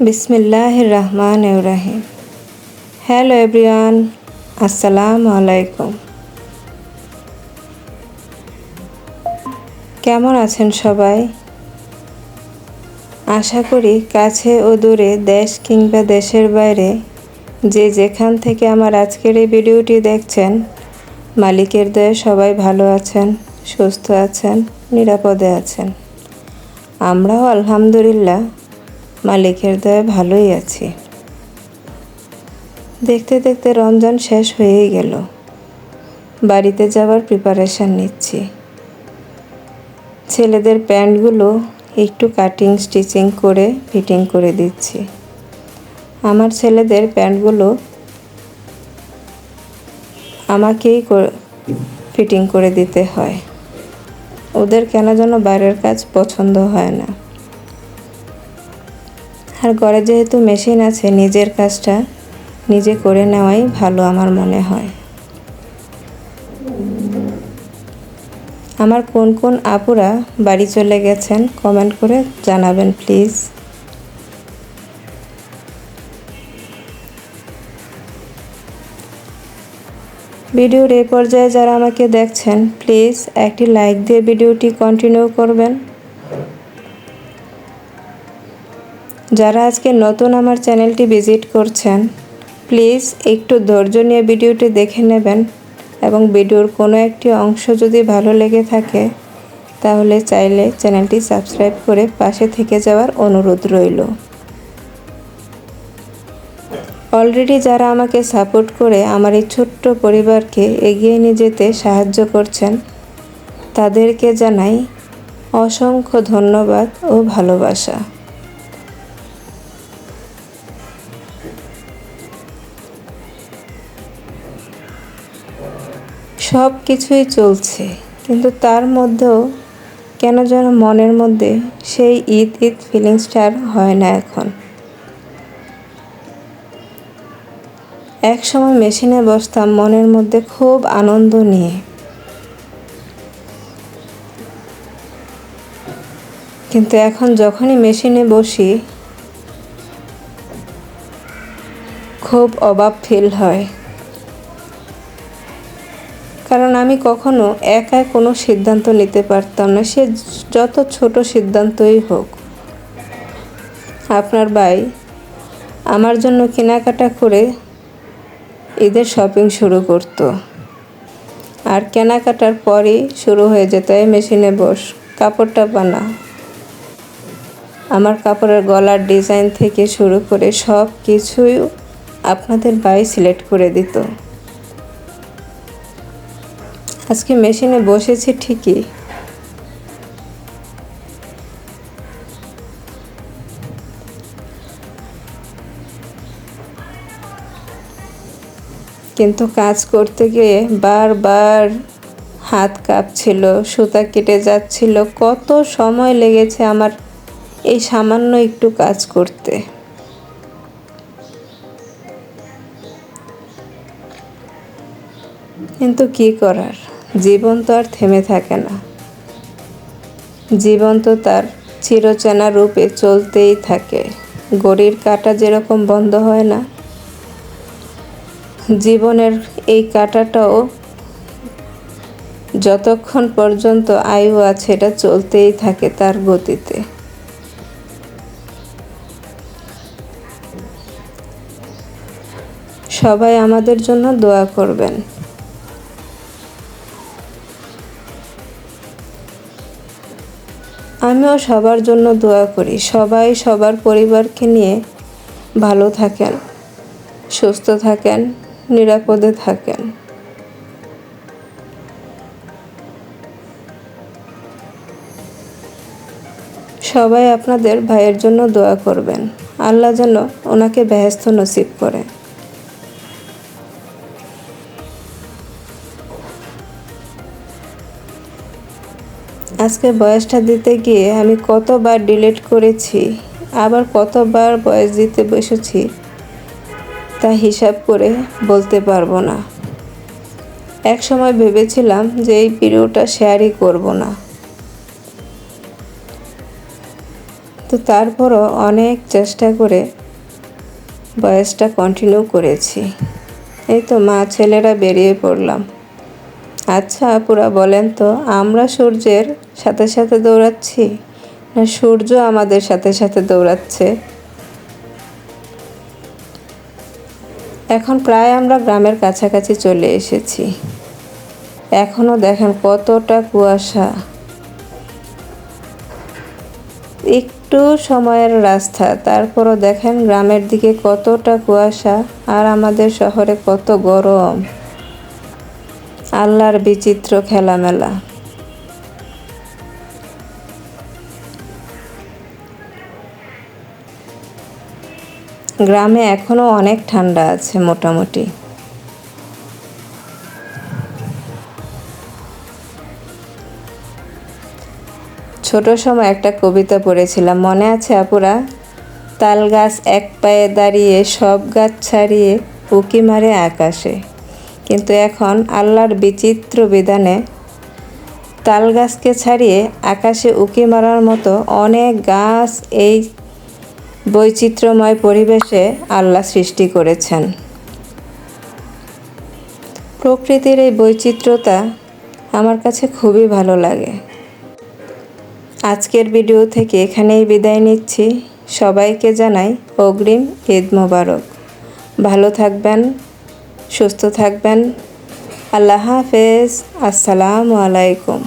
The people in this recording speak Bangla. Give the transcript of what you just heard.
বিসমিল্লাহির রহমানির রহিম। হ্যালো এভরিওয়ান, আসসালামু আলাইকুম। কেমন আছেন সবাই? আশা করি কাছে ও দূরে, দেশ কিংবা দেশের বাইরে যে যেখান থেকে আমার আজকের এই ভিডিওটি দেখছেন, মালিকের দয়ায় সবাই ভালো আছেন, সুস্থ আছেন, নিরাপদে আছেন। আমরাও আলহামদুলিল্লাহ মালিকের দয়ায় ভালোই আছি। দেখতে দেখতে রমজান শেষ হয়েই গেল। বাড়িতে যাওয়ার প্রিপারেশান নিচ্ছি। ছেলেদের প্যান্টগুলো একটু কাটিং স্টিচিং করে ফিটিং করে দিচ্ছি। আমার ছেলেদের প্যান্টগুলো আমাকেই ফিটিং করে দিতে হয়। ওদের কেন যেন বাইরের কাজ পছন্দ হয় না। আর ঘরে যেহেতু মেশিন আছে, নিজের কাজটা নিজে করে নেওয়াই ভালো আমার মনে হয়। আমার কোন কোন আপুরা বাড়ি চলে গেছেন কমেন্ট করে জানাবেন প্লিজ। ভিডিওর এই পর্যায়ে যারা আমাকে দেখছেন, প্লিজ একটি লাইক দিয়ে ভিডিওটি কন্টিনিউ করবেন। যারা আজকে নতুন আমার চ্যানেলটি ভিজিট করছেন, প্লিজ একটু ধৈর্য নিয়ে ভিডিওটি দেখে নেবেন এবং ভিডিওর কোনো একটি অংশ যদি ভালো লেগে থাকে তাহলে চাইলে চ্যানেলটি সাবস্ক্রাইব করে পাশে থেকে যাওয়ার অনুরোধ রইল। অলরেডি যারা আমাকে সাপোর্ট করে আমার এই ছোট্ট পরিবারকে এগিয়ে নিয়ে যেতে সাহায্য করছেন, তাদেরকে জানাই অসংখ্য ধন্যবাদ ও ভালোবাসা। সব কিছুই চলছে, কিন্তু তার মধ্যেও কেন যেন মনের মধ্যে সেই ঈদ ফিলিংসটা আর হয় না এখন। এক সময় মেশিনে বসতাম মনের মধ্যে খুব আনন্দ নিয়ে, কিন্তু এখন যখনই মেশিনে বসি খুব অভাব ফিল হয়। কারণ আমি কখনো একা কোনো সিদ্ধান্ত নিতে পারতাম না, সে যত ছোট সিদ্ধান্তই হোক। আপনার ভাই আমার জন্য কেনাকাটা করে ঈদের শপিং শুরু করত, আর কেনাকাটার পরই শুরু হয়ে যেত এই মেশিনে বস, কাপড়টা বানা। আমার কাপড়ের গলার ডিজাইন থেকে শুরু করে সব কিছুই আপনাদের ভাই সিলেক্ট করে দিত। আজকে মেশিনে বসেছি ঠিকই, কিন্তু কাজ করতে গিয়ে বারবার হাত কাঁপছিল, সুতা কেটে যাচ্ছিল। কত সময় লেগেছে আমার এই সামান্য একটু কাজ করতে। কিন্তু কি করার, জীবন তো আর থেমে থাকে না। জীবন তো তার চিরচেনা রূপে চলতেই থাকে। ঘড়ির কাঁটা যেরকম বন্ধ হয় না, জীবনের এই কাঁটাটাও যতক্ষণ পর্যন্ত আয়ু আছে এটা চলতেই থাকে তার গতিতে। সবাই আমাদের জন্য দোয়া করবেন। আমিও সবার জন্য দোয়া করি, সবাই সবার পরিবারকে নিয়ে ভালো থাকেন, সুস্থ থাকেন, নিরাপদে থাকেন। সবাই আপনাদের ভাইয়ের জন্য দোয়া করবেন, আল্লাহ যেন ওনাকে বেহেশত নসিব করে। আজকে ভয়েসটা দিতে গিয়ে আমি কতবার ডিলিট করেছি, আবার কতবার ভয়েস দিতে বসেছি তা হিসাব করে বলতে পারবো না। এক সময় ভেবেছিলাম যে এই ভিডিওটা শেয়ারই করব না, তো কিন্তু তারপরও অনেক চেষ্টা করে বয়সটা কন্টিনিউ করেছি। এই তো মা ছেলেরা বেরিয়ে পড়লাম। আচ্ছা আপুরা বলেন তো, আমরা সূর্যের সাথে সাথে দৌড়াচ্ছি না সূর্য আমাদের সাথে সাথে দৌড়াচ্ছে? এখন প্রায় আমরা গ্রামের কাছাকাছি চলে এসেছি। এখনও দেখেন কতটা কুয়াশা। একটু সময়ের রাস্তা, তারপরও দেখেন গ্রামের দিকে কতটা কুয়াশা আর আমাদের শহরে কত গরম। আল্লাহর বিচিত্র খেলামেলা। গ্রামে এখনও অনেক ঠান্ডা আছে মোটামুটি। ছোট সময় একটা কবিতা পড়েছিলাম, মনে আছে আপুরা? তাল গাছ এক পায়ে দাঁড়িয়ে সব গাছ ছাড়িয়ে উঁকি মারে আকাশে। কিন্তু এখন আল্লাহর বিচিত্র বিধানে তাল গাছকে ছাড়িয়ে আকাশে উঁকি মারার মতো অনেক গাছ এই বৈচিত্র্যময় পরিবেশে আল্লাহ সৃষ্টি করেছেন। প্রকৃতির এই বৈচিত্র্যতা আমার কাছে খুবই ভালো লাগে। আজকের ভিডিও থেকে এখানেই বিদায় নিচ্ছি। সবাইকে জানাই অগ্রিম ঈদ মোবারক। ভালো থাকবেন, সুস্থ থাকবেন। আল্লাহ হাফেজ। আসসালামু আলাইকুম।